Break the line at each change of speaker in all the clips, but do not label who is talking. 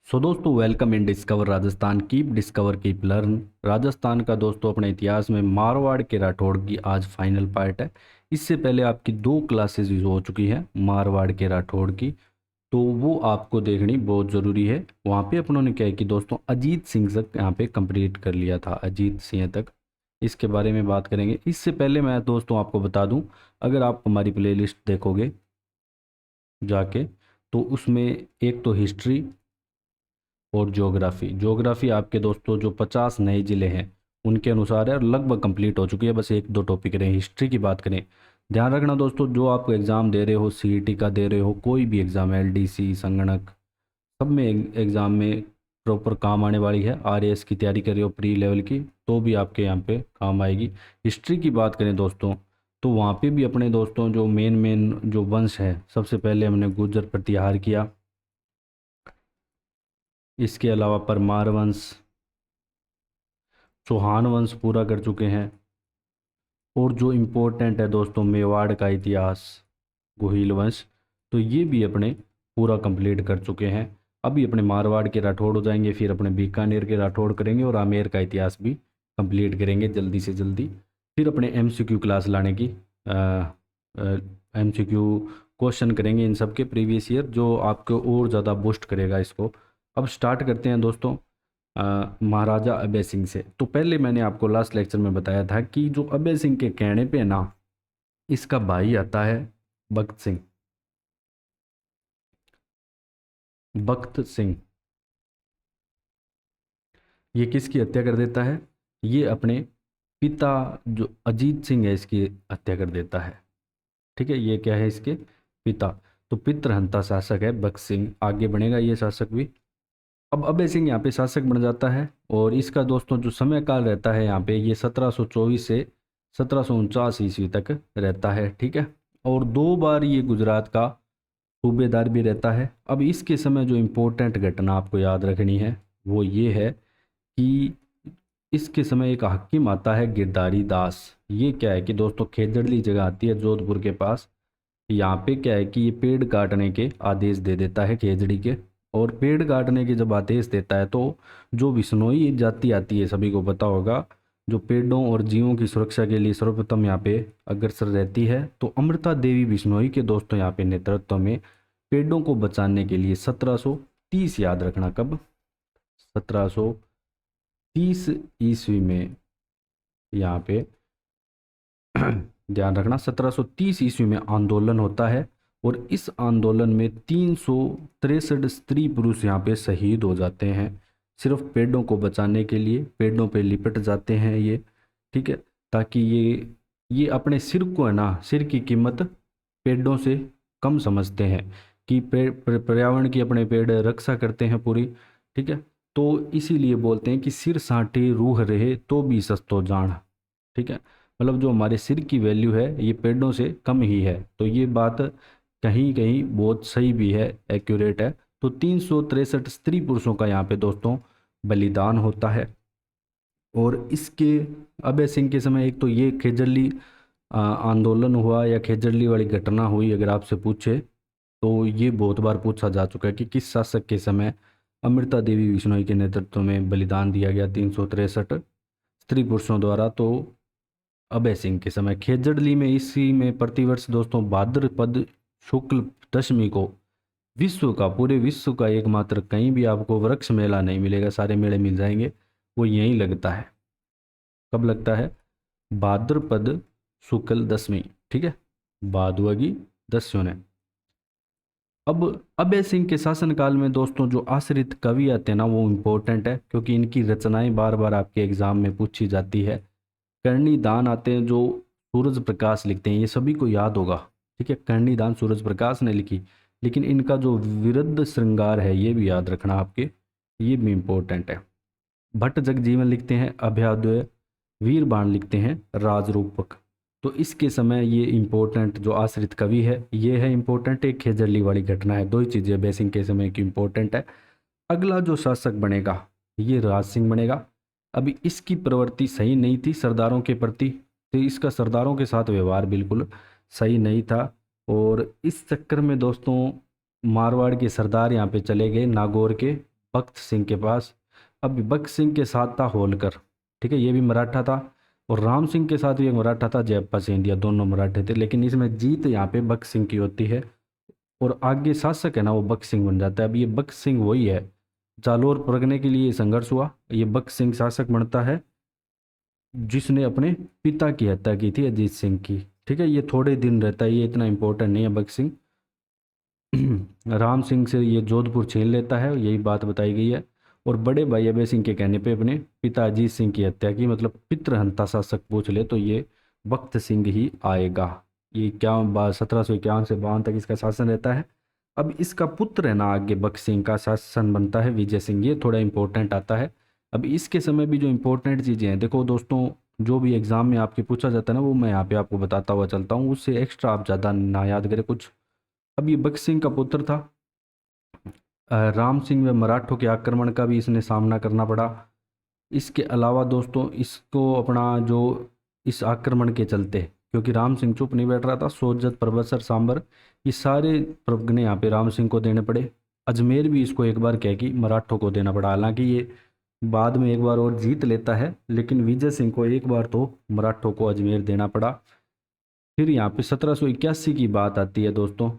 सो दोस्तों welcome in discover Rajasthan keep learn. Rajasthan का दोस्तों अपने इतिहास में मारवाड़ के राठौड़ की आज फाइनल पार्ट है। इससे पहले आपकी दो क्लासेस हो चुकी हैं मारवाड़ के राठौड़ की, तो वो आपको देखनी बहुत ज़रूरी है। वहाँ पे अपनों ने क्या है कि दोस्तों अजीत सिंह तक यहाँ पे कंप्लीट कर लिया था, अजीत सिंह तक। इसके बारे में बात करेंगे। इससे पहले मैं दोस्तों आपको बता दूं, अगर आप हमारी प्लेलिस्ट देखोगे जाके, तो उसमें एक तो हिस्ट्री और ज्योग्राफी आपके दोस्तों जो 50 नए ज़िले हैं उनके अनुसार है और लगभग कंप्लीट हो चुकी है। बस एक दो टॉपिक रहे। हिस्ट्री की बात करें, ध्यान रखना दोस्तों, जो आप एग्ज़ाम दे रहे हो, सीईटी का दे रहे हो, कोई भी एग्ज़ाम, एलडीसी, संगणक, सब में एग्ज़ाम में प्रॉपर काम आने वाली है। आरएएस की तैयारी कर रहे हो प्री लेवल की, तो भी आपके यहाँ पे काम आएगी। हिस्ट्री की बात करें दोस्तों, तो वहाँ पे भी अपने दोस्तों जो मेन जो वंश है, सबसे पहले हमने गुर्जर प्रतिहार किया। इसके अलावा परमार वंश, चौहान वंश पूरा कर चुके हैं। और जो इम्पोर्टेंट है दोस्तों मेवाड़ का इतिहास, गोहिल वंश, तो ये भी अपने पूरा कंप्लीट कर चुके हैं। अभी अपने मारवाड़ के राठौड़ हो जाएंगे, फिर अपने बीकानेर के राठौड़ करेंगे और आमेर का इतिहास भी कंप्लीट करेंगे जल्दी से जल्दी। फिर अपने एमसीक्यू क्लास लाने की एमसीक्यू क्वेश्चन करेंगे इन सब के प्रीवियस ईयर, जो आपको और ज़्यादा बूस्ट करेगा इसको। अब स्टार्ट करते हैं दोस्तों महाराजा अभय सिंह से। तो पहले मैंने आपको लास्ट लेक्चर में बताया था कि जो अभय सिंह के कहने पे ना, इसका भाई आता है भगत सिंह। भगत सिंह ये किसकी हत्या कर देता है? ये अपने पिता जो अजीत सिंह है इसकी हत्या कर देता है। ठीक है, ये क्या है? इसके पिता। तो पितृहंता शासक है भगत सिंह। आगे बढ़ेगा ये शासक भी। अब अभय सिंह यहाँ पे शासक बन जाता है और इसका दोस्तों जो समय काल रहता है यहाँ पे, ये 1724 से 1749 ईस्वी तक रहता है। ठीक है, और 2 बार ये गुजरात का सूबेदार भी रहता है। अब इसके समय जो इम्पोर्टेंट घटना आपको याद रखनी है वो ये है कि इसके समय एक हाकिम आता है गिरधारी दास। ये क्या है कि दोस्तों खेजड़ली जगह आती है जोधपुर के पास। यहाँ पे क्या है कि ये पेड़ काटने के आदेश दे देता है खेजड़ी के। और पेड़ काटने के जब आदेश देता है तो जो विश्नोई जाति आती है, सभी को पता होगा, जो पेड़ों और जीवों की सुरक्षा के लिए सर्वप्रथम यहाँ पे अग्रसर रहती है। तो अमृता देवी बिश्नोई के दोस्तों यहाँ पे नेतृत्व में पेड़ों को बचाने के लिए 1730, याद रखना कब, 1730 ईस्वी में यहाँ पे ध्यान रखना 1730 ईस्वी में आंदोलन होता है। और इस आंदोलन में 363 स्त्री पुरुष यहाँ पे शहीद हो जाते हैं, सिर्फ पेड़ों को बचाने के लिए। पेड़ों पे लिपट जाते हैं ये। ठीक है, ताकि ये अपने सिर को है ना, सिर की कीमत पेड़ों से कम समझते हैं कि पर्यावरण की अपने पेड़ रक्षा करते हैं पूरी। ठीक है, तो इसीलिए बोलते हैं कि सिर साटे रूह रहे तो भी सस्तो जान। ठीक है, मतलब जो हमारे सिर की वैल्यू है ये पेड़ों से कम ही है। तो ये बात कहीं कहीं बहुत सही भी है, एक्यूरेट है। तो 363 स्त्री पुरुषों का यहाँ पे दोस्तों बलिदान होता है। और इसके अभय सिंह के समय एक तो ये खेजड़ली आंदोलन हुआ या खेजड़ली वाली घटना हुई, अगर आपसे पूछे तो ये बहुत बार पूछा जा चुका है कि किस शासक के समय अमृता देवी बिश्नोई के नेतृत्व में बलिदान दिया गया 363 स्त्री पुरुषों द्वारा। तो अभय सिंह के समय खेजड़ली में, इसी में प्रतिवर्ष दोस्तों भाद्रपद शुक्ल दशमी को विश्व का, पूरे विश्व का एकमात्र, कहीं भी आपको वृक्ष मेला नहीं मिलेगा, सारे मेले मिल जाएंगे, वो यहीं लगता है। कब लगता है? भाद्रपद शुक्ल दशमी। ठीक है, भादुआगी दस्यों ने। अब अभय सिंह के शासनकाल में दोस्तों जो आश्रित कवि आते हैं ना, वो इम्पोर्टेंट है क्योंकि इनकी रचनाएं बार बार आपके एग्जाम में पूछी जाती है। कर्णी दान आते हैं जो सूरज प्रकाश लिखते हैं, ये सभी को याद होगा। ठीक है, कर्णी दान सूरज प्रकाश ने लिखी, लेकिन इनका जो विरुद्ध श्रृंगार है ये भी याद रखना आपके, ये भी इम्पोर्टेंट है। भट्ट जगजीवन लिखते हैं अभ्यादय, वीर बाण लिखते हैं राजरूपक। तो इसके समय ये इम्पोर्टेंट जो आश्रित कवि है ये है इम्पोर्टेंट। एक खेजड़ली वाली घटना है, दो ही चीज़ें बेसिंग के समय की इम्पोर्टेंट है। अगला जो शासक बनेगा ये राज सिंह बनेगा। अभी इसकी प्रवृत्ति सही नहीं थी सरदारों के प्रति, तो इसका सरदारों के साथ व्यवहार बिल्कुल सही नहीं था। और इस चक्कर में दोस्तों मारवाड़ के सरदार यहाँ पे चले गए नागौर के भक्त सिंह के पास। अब भक्त सिंह के साथ था होलकर, ठीक है, ये भी मराठा था, और राम सिंह के साथ भी एक मराठा था, जयप्पा सिंधिया, दोनों मराठे थे। लेकिन इसमें जीत यहाँ पे भक्त सिंह की होती है और आगे शासक है ना वो भक्त सिंह बन जाता है। अब ये भक्त सिंह वही है, जालोर परगने के लिए संघर्ष हुआ, ये भक्त सिंह शासक बनता है जिसने अपने पिता की हत्या की थी, अजीत सिंह की। ठीक है, ये थोड़े दिन रहता है, ये इतना इंपॉर्टेंट नहीं है भक्त सिंह। राम सिंह से ये जोधपुर छीन लेता है, यही बात बताई गई है। और बड़े भाई अभय सिंह के कहने पे अपने पिता अजीत सिंह की हत्या की, मतलब पितृहंता शासक पूछ ले तो ये भक्त सिंह ही आएगा। ये क्या 1751 से 52 तक इसका शासन रहता है। अब इसका पुत्र है ना आगे भक्त सिंह का शासन बनता है विजय सिंह, ये थोड़ा इंपॉर्टेंट आता है। अब इसके समय भी जो इंपॉर्टेंट चीज़ें हैं, देखो दोस्तों, जो भी एग्जाम में आपके पूछा जाता है ना वो मैं यहाँ पे आपको बताता हुआ चलता हूँ, उससे एक्स्ट्रा आप ज़्यादा ना याद करें कुछ। अब ये भक्त सिंह का पुत्र था। राम सिंह व मराठों के आक्रमण का भी इसने सामना करना पड़ा। इसके अलावा दोस्तों इसको अपना जो इस आक्रमण के चलते, क्योंकि राम सिंह चुप नहीं बैठ रहा था, सोजत, परबतसर, सांबर, ये सारे परगने यहाँ पे राम सिंह को देने पड़े। अजमेर भी इसको एक बार कह कि मराठों को देना पड़ा, हालांकि ये बाद में एक बार और जीत लेता है, लेकिन विजय सिंह को एक बार तो मराठों को अजमेर देना पड़ा। फिर यहाँ पे 1781 की बात आती है दोस्तों,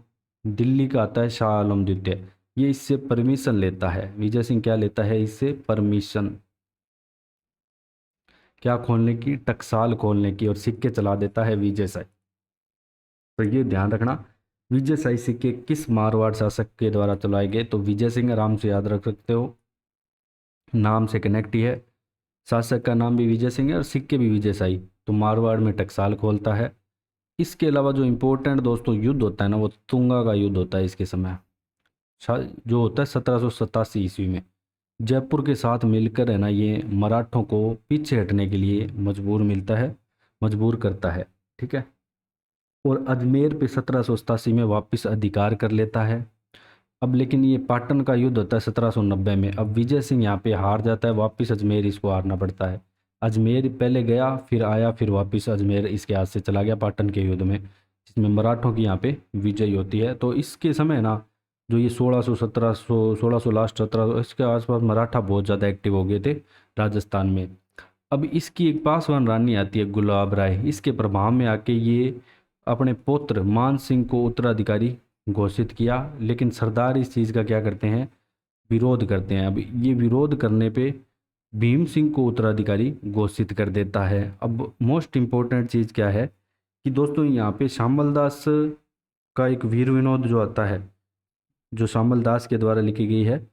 दिल्ली का आता है शाह आलम द्वितीय, ये इससे परमिशन लेता है। विजय सिंह क्या लेता है इससे? परमिशन, क्या खोलने की? टकसाल खोलने की, और सिक्के चला देता है विजय शाही। तो ये ध्यान रखना, विजय शाही सिक्के किस मारवाड़ शासक के द्वारा चलाए गए? तो विजय सिंह, आराम से याद रख सकते हो, नाम से कनेक्ट ही है, शासक का नाम भी विजय सिंह है और सिक्के भी विजय शाही, तो मारवाड़ में टकसाल खोलता है। इसके अलावा जो इम्पोर्टेंट दोस्तों युद्ध होता है ना, वो तुंगा का युद्ध होता है इसके समय, जो होता है 1787 ईस्वी में। जयपुर के साथ मिलकर है ना ये मराठों को पीछे हटने के लिए मजबूर करता है, ठीक है। और अजमेर पे 1787 में वापस अधिकार कर लेता है। अब लेकिन ये पाटन का युद्ध होता है 1790 में। अब विजय सिंह यहाँ पे हार जाता है, वापस अजमेर इसको हारना पड़ता है। अजमेर पहले गया फिर आया, फिर वापस अजमेर इसके हाथ से चला गया पाटन के युद्ध में, जिसमें मराठों की यहाँ पे विजय होती है। तो इसके समय ना जो ये 1600 लास्ट 1700 इसके आसपास मराठा बहुत ज़्यादा एक्टिव हो गए थे राजस्थान में। अब इसकी एक पासवान रानी आती है गुलाब राय, इसके प्रभाव में आके ये अपने पुत्र मान सिंह को उत्तराधिकारी घोषित किया, लेकिन सरदार इस चीज़ का क्या करते हैं? विरोध करते हैं। अब ये विरोध करने पे भीम सिंह को उत्तराधिकारी घोषित कर देता है। अब मोस्ट इम्पोर्टेंट चीज़ क्या है कि दोस्तों यहाँ पे शामल दास का एक वीर विनोद जो आता है, जो शामल दास के द्वारा लिखी गई है,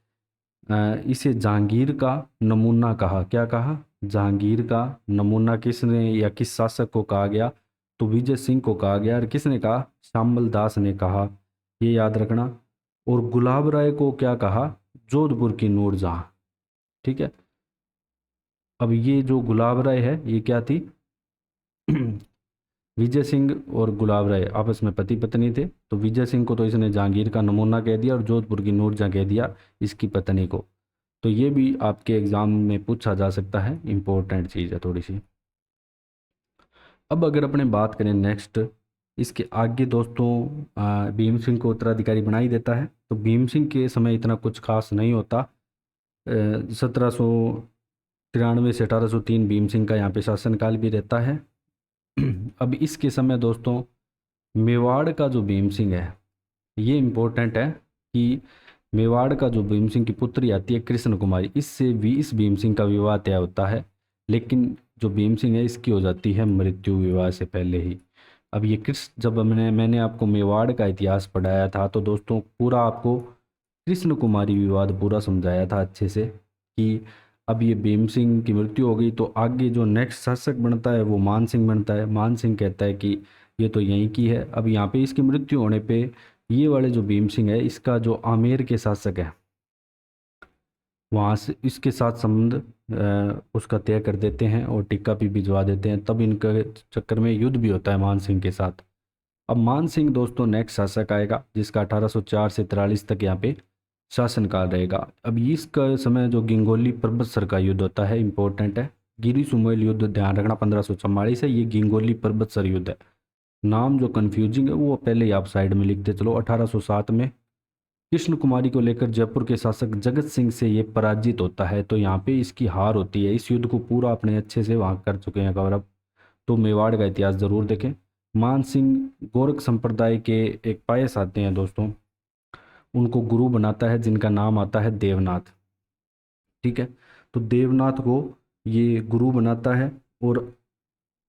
इसे जहांगीर का नमूना कहा। क्या कहा? जहांगीर का नमूना। किसने या किस शासक को कहा गया? तो विजय सिंह को कहा गया। और किसने कहा? शामल दास ने कहा, ये याद रखना। और गुलाब राय को क्या कहा? जोधपुर की नूरजहां, ठीक है। अब ये जो गुलाब राय है ये क्या थी? विजय सिंह और गुलाब राय आपस में पति पत्नी थे, तो विजय सिंह को तो इसने जहांगीर का नमूना कह दिया और जोधपुर की नूरजहां कह दिया इसकी पत्नी को। तो ये भी आपके एग्जाम में पूछा जा सकता है, इंपॉर्टेंट चीज़ है थोड़ी सी। अब अगर अपने बात करें नेक्स्ट, इसके आगे दोस्तों भीम सिंह को उत्तराधिकारी बना ही देता है। तो भीम सिंह के समय इतना कुछ खास नहीं होता। 1793 से 1803 भीम सिंह का यहाँ पे शासनकाल भी रहता है। अब इसके समय दोस्तों मेवाड़ का जो भीम सिंह है, ये इम्पोर्टेंट है कि मेवाड़ का जो भीम सिंह की पुत्री आती है कृष्ण कुमारी, इससे भी इस भीम सिंह का विवाह तय होता है, लेकिन जो भीम सिंह है इसकी हो जाती है मृत्यु विवाह से पहले ही। अब ये कृष्ण, जब मैंने आपको मेवाड़ का इतिहास पढ़ाया था तो दोस्तों पूरा आपको कृष्ण कुमारी विवाद पूरा समझाया था अच्छे से कि अब ये भीम सिंह की मृत्यु हो गई तो आगे जो नेक्स्ट शासक बनता है वो मान सिंह बनता है। मान सिंह कहता है कि ये तो यहीं की है। अब यहाँ पे इसकी मृत्यु होने पे ये वाले जो भीम सिंह है इसका जो आमेर के शासक है वहाँ से इसके साथ संबंध उसका तय कर देते हैं और टिक्का भी भिजवा देते हैं। तब इनके चक्कर में युद्ध भी होता है मान सिंह के साथ। अब मान सिंह दोस्तों नेक्स्ट शासक आएगा जिसका 1804 से 43 तक यहाँ पे शासनकाल रहेगा। अब इसका समय जो गिंगोली पर्वतसर का युद्ध होता है इंपॉर्टेंट है। गिरी सुमेल युद्ध ध्यान रखना 1544 है, ये गिंगोली पर्वतसर युद्ध है। नाम जो कन्फ्यूजिंग है वो पहले ही आप साइड में लिखते चलो। 1807 में कृष्ण कुमारी को लेकर जयपुर के शासक जगत सिंह से ये पराजित होता है, तो यहाँ पे इसकी हार होती है। इस युद्ध को पूरा अपने अच्छे से वहाँ कर चुके हैं कवर अप। तो मेवाड़ का इतिहास ज़रूर देखें। मान सिंह गोरख संप्रदाय के एक पायस आते हैं दोस्तों, उनको गुरु बनाता है, जिनका नाम आता है देवनाथ। ठीक है, तो देवनाथ को ये गुरु बनाता है। और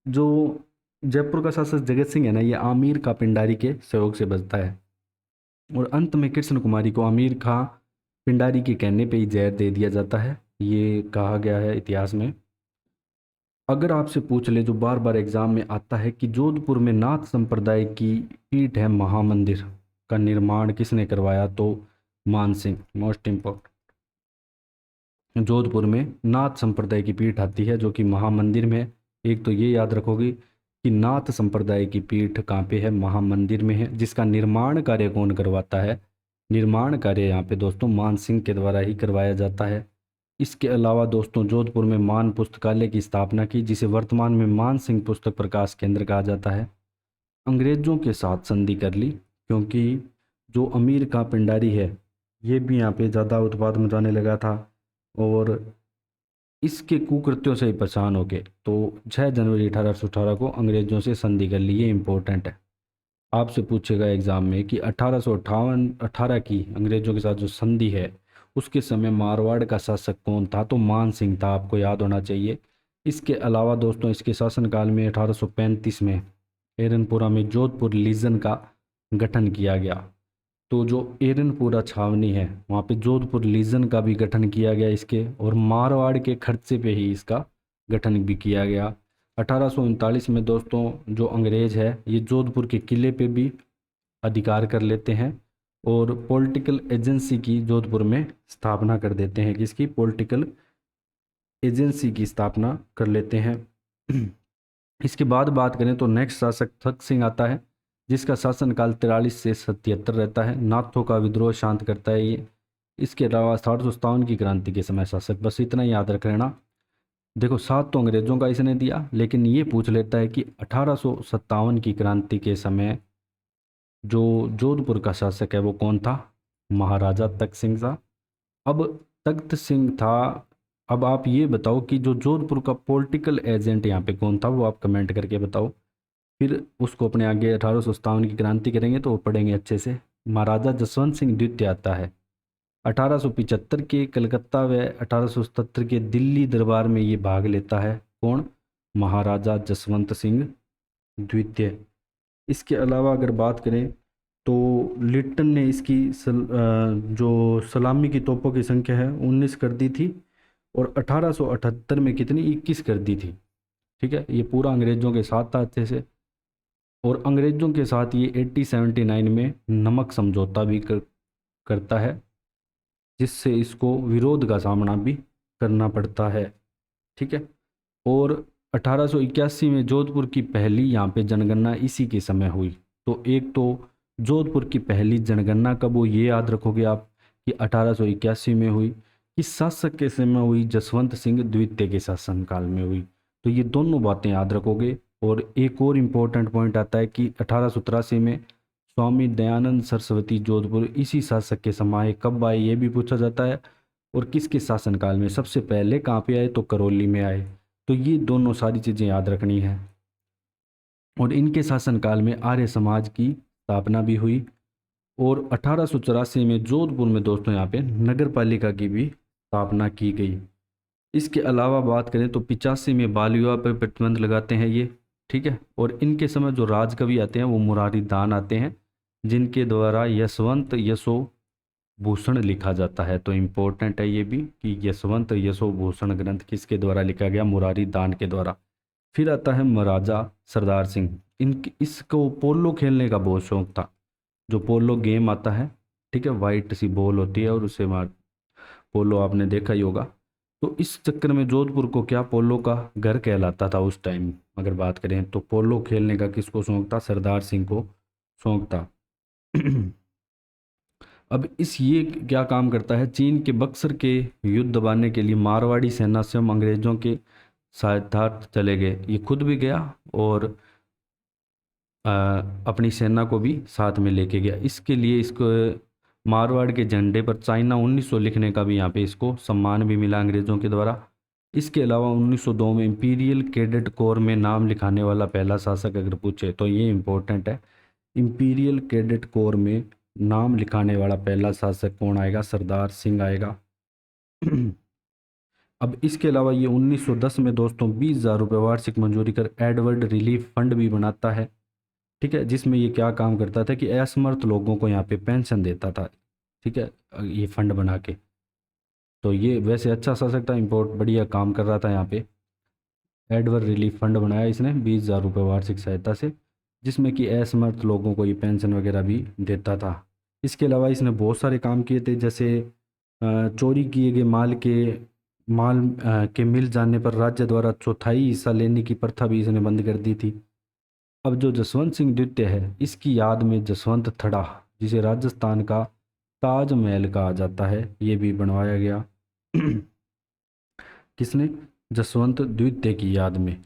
जो जयपुर का शासक जगत सिंह है ना, ये आमिर का पिंडारी के सहयोग से बचता है। और अंत में कृष्ण कुमारी को आमिर खां पिंडारी के कहने पे ही जहर दे दिया जाता है, ये कहा गया है इतिहास में। अगर आपसे पूछ ले, जो बार बार एग्जाम में आता है, कि जोधपुर में नाथ संप्रदाय की पीठ है महामंदिर का निर्माण किसने करवाया, तो मान सिंह। मोस्ट इम्पोर्टेंट, जोधपुर में नाथ संप्रदाय की पीठ आती है जो कि महामंदिर में है। एक तो ये याद रखोगे कि नाथ संप्रदाय की पीठ कहाँ पे है, महामंदिर में है। जिसका निर्माण कार्य कौन करवाता है, निर्माण कार्य यहाँ पे दोस्तों मान सिंह के द्वारा ही करवाया जाता है। इसके अलावा दोस्तों जोधपुर में मान पुस्तकालय की स्थापना की, जिसे वर्तमान में मान सिंह पुस्तक प्रकाश केंद्र कहा जाता है। अंग्रेजों के साथ संधि कर ली, क्योंकि जो अमीर का पिंडारी है ये भी यहाँ पे ज़्यादा उत्पाद मचाने लगा था और इसके कुकृत्यों से ही परेशान हो गए। तो 6 जनवरी 1818 को अंग्रेजों से संधि कर ली, ये इंपॉर्टेंट है। आपसे पूछेगा एग्जाम में कि 1818 की अंग्रेजों के साथ जो संधि है, उसके समय मारवाड़ का शासक कौन था, तो मान सिंह था, आपको याद होना चाहिए। इसके अलावा दोस्तों इसके शासनकाल में 1835 में एरनपुरा में जोधपुर लीजन का गठन किया गया। तो जो एरनपुरा छावनी है वहाँ पे जोधपुर लीजन का भी गठन किया गया इसके, और मारवाड़ के खर्चे पे ही इसका गठन भी किया गया। 1839 में दोस्तों जो अंग्रेज है ये जोधपुर के किले पे भी अधिकार कर लेते हैं और पॉलिटिकल एजेंसी की जोधपुर में स्थापना कर देते हैं, किसकी, पॉलिटिकल एजेंसी की स्थापना कर लेते हैं। इसके बाद बात करें तो नेक्स्ट शासक थक सिंह आता है, जिसका शासनकाल 43 से 77 रहता है। नाथों का विद्रोह शांत करता है ये। इसके अलावा 1857 की क्रांति के समय शासक, बस इतना ही याद रख लेना। देखो साथ तो अंग्रेजों का इसने दिया, लेकिन ये पूछ लेता है कि 1857 की क्रांति के समय जो जोधपुर का शासक है वो कौन था, महाराजा तख्त सिंह था। अब तख्त सिंह था। अब आप ये बताओ कि जो जोधपुर का पॉलिटिकल एजेंट यहाँ पे कौन था, वो आप कमेंट करके बताओ। फिर उसको अपने आगे 1857 की क्रांति करेंगे तो वो पढ़ेंगे अच्छे से। महाराजा जसवंत सिंह द्वितीय आता है। 1875 के कलकत्ता व 1877 के दिल्ली दरबार में ये भाग लेता है। कौन, महाराजा जसवंत सिंह द्वितीय। इसके अलावा अगर बात करें तो लिट्टन ने इसकी जो सलामी की तोपों की संख्या है 19 कर दी थी, और 1878 में कितनी, 21 कर दी थी। ठीक है, ये पूरा अंग्रेजों के साथ था अच्छे से। और अंग्रेजों के साथ ये 1879 में नमक समझौता भी करता है, जिससे इसको विरोध का सामना भी करना पड़ता है। ठीक है, और 1881 में जोधपुर की पहली यहाँ पे जनगणना इसी के समय हुई। तो एक तो जोधपुर की पहली जनगणना कब हुई ये याद रखोगे आप, कि 1881 में हुई। किस शासक के समय हुई, जसवंत सिंह द्वितीय के शासनकाल में हुई। तो ये दोनों बातें याद रखोगे। और एक और इम्पोर्टेंट पॉइंट आता है कि 1883 में स्वामी दयानंद सरस्वती जोधपुर इसी शासक के समय कब आए, ये भी पूछा जाता है। और किसके शासनकाल में, सबसे पहले कहाँ पे आए, तो करौली में आए। तो ये दोनों सारी चीज़ें याद रखनी है। और इनके शासनकाल में आर्य समाज की स्थापना भी हुई। और 1884 में जोधपुर में दोस्तों यहाँ पे नगर पालिका की भी स्थापना की गई। इसके अलावा बात करें तो 85 में बाल विवाह पर प्रतिबंध लगाते हैं ये। ठीक है, और इनके समय जो राजकवि आते हैं वो मुरारी दान आते हैं, जिनके द्वारा यशवंत यशो भूषण लिखा जाता है। तो इम्पोर्टेंट है ये भी कि यशवंत यशो भूषण ग्रंथ किसके द्वारा लिखा गया, मुरारी दान के द्वारा। फिर आता है महाराजा सरदार सिंह। इसको पोलो खेलने का बहुत शौक था। जो पोलो गेम आता है, ठीक है, वाइट सी बॉल होती है और उसे मार, पोलो आपने देखा ही होगा। तो इस चक्कर में जोधपुर को क्या पोलो का घर कहलाता था उस टाइम। अगर बात करें तो पोलो खेलने का किसको शौक था, सरदार सिंह को शौक था। अब इस ये क्या काम करता है, चीन के बक्सर के युद्ध दबाने के लिए मारवाड़ी सेना स्वयं अंग्रेजों के साथ चले गए। ये खुद भी गया और अपनी सेना को भी साथ में लेके गया। इसके लिए इसको मारवाड़ के झंडे पर चाइना 1900 लिखने का भी यहाँ पे इसको सम्मान भी मिला अंग्रेज़ों के द्वारा। इसके अलावा 1902 में इंपीरियल कैडेट कोर में नाम लिखाने वाला पहला शासक अगर पूछे तो ये इम्पोर्टेंट है। इंपीरियल कैडेट कोर में नाम लिखाने वाला पहला शासक कौन आएगा? सरदार सिंह आएगा। अब इसके अलावा ये 1910 में दोस्तों 20,000 रुपये वार्षिक मंजूरी कर एडवर्ड रिलीफ फंड भी बनाता है। ठीक है, जिसमें ये क्या काम करता था कि असमर्थ लोगों को यहाँ पे पेंशन देता था। ठीक है, ये फंड बना के। तो ये वैसे अच्छा शासक था, इम्पोर्ट बढ़िया काम कर रहा था यहाँ पे। एडवर्ड रिलीफ फंड बनाया इसने 20,000 रुपये वार्षिक सहायता से, जिसमें कि असमर्थ लोगों को ये पेंशन वगैरह भी देता था। इसके अलावा इसने बहुत सारे काम किए थे, जैसे चोरी किए गए माल के मिल जाने पर राज्य द्वारा चौथाई हिस्सा लेने की प्रथा भी इसने बंद कर दी थी। अब जो जसवंत सिंह द्वितीय है, इसकी याद में जसवंत थड़ा, जिसे राजस्थान का ताजमहल कहा जाता है, ये भी बनवाया गया। किसने? जसवंत द्वितीय की याद में।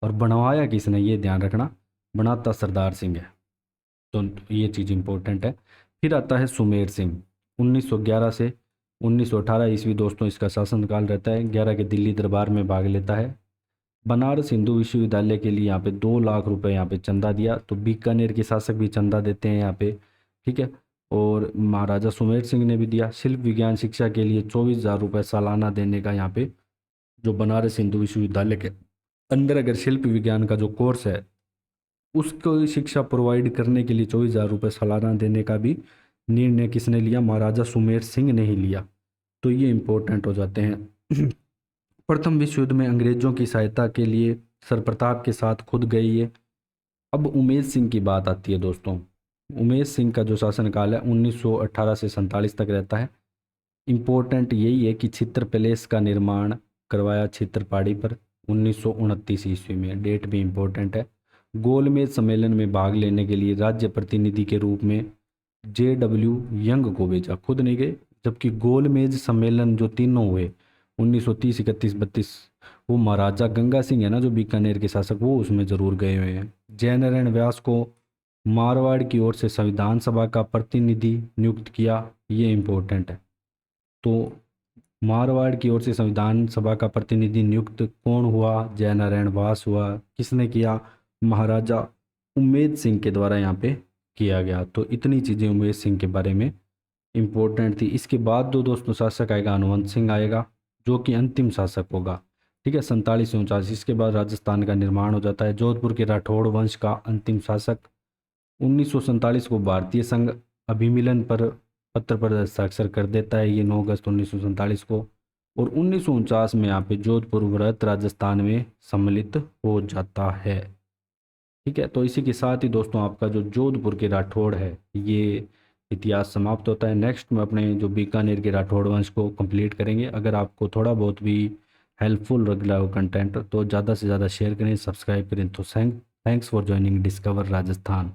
और बनवाया किसने, ये ध्यान रखना, बनाता सरदार सिंह है। तो ये चीज़ इंपॉर्टेंट है। फिर आता है सुमेर सिंह। 1911 से 1918 ईस्वी दोस्तों इसका शासनकाल रहता है। 11 के दिल्ली दरबार में भाग लेता है। बनारस हिंदू विश्वविद्यालय के लिए यहाँ पे 2 लाख रुपए यहाँ पे चंदा दिया। तो बीकानेर के शासक भी चंदा देते हैं यहाँ पे। ठीक है, और महाराजा सुमेर सिंह ने भी दिया। शिल्प विज्ञान शिक्षा के लिए 24,000 रुपये सालाना देने का यहाँ पे, जो बनारस हिंदू विश्वविद्यालय के अंदर अगर शिल्प विज्ञान का जो कोर्स है उसको शिक्षा प्रोवाइड करने के लिए 24,000 रुपये सालाना देने का भी निर्णय किसने लिया? महाराजा सुमेर सिंह ने ही लिया। तो ये इम्पोर्टेंट हो जाते हैं। प्रथम विश्व युद्ध में अंग्रेजों की सहायता के लिए सरप्रताप के साथ खुद गए ये। अब उमेश सिंह की बात आती है दोस्तों। उमेश सिंह का जो शासनकाल है 1918 से 47 तक रहता है। इम्पोर्टेंट यही है कि छित्र पैलेस का निर्माण करवाया छित्रपाड़ी पर 1929 ईस्वी में। डेट भी इम्पोर्टेंट है। गोलमेज सम्मेलन में भाग लेने के लिए राज्य प्रतिनिधि के रूप में JW यंग को भेजा, खुद नहीं गए। जबकि गोलमेज सम्मेलन जो तीनों हुए 1930, 31, 32, वो महाराजा गंगा सिंह है ना जो बीकानेर के शासक, वो उसमें जरूर गए हुए हैं। जयनारायण व्यास को मारवाड़ की ओर से संविधान सभा का प्रतिनिधि नियुक्त किया, ये इम्पोर्टेंट है। तो मारवाड़ की ओर से संविधान सभा का प्रतिनिधि नियुक्त कौन हुआ? जयनारायण व्यास हुआ। किसने किया? महाराजा उमेद सिंह के द्वारा यहाँ पे किया गया। तो इतनी चीज़ें उमेद सिंह के बारे में इम्पोर्टेंट थी। इसके बाद दो दोस्तों शासक आएगा, हनुमंत सिंह आएगा, जो कि अंतिम शासक होगा। ठीक है, 47 से 49। इसके बाद राजस्थान का निर्माण हो जाता है। जोधपुर के राठौड़ वंश का अंतिम शासक। 1947 को भारतीय संघ अभिमिलन पर पत्र पर हस्ताक्षर कर देता है, ये 9 अगस्त 1947 को। और 1949 में यहाँ पे जोधपुर व्रत राजस्थान में सम्मिलित हो जाता है। ठीक है, तो इसी के साथ ही दोस्तों आपका जो जोधपुर के राठौड़ है ये इतिहास समाप्त होता है। नेक्स्ट में अपने जो बीकानेर के राठौड़ वंश को कंप्लीट करेंगे। अगर आपको थोड़ा बहुत भी हेल्पफुल लग रहा हो कंटेंट तो ज़्यादा से ज़्यादा शेयर करें, सब्सक्राइब करें। तो thanks for joining discover Rajasthan.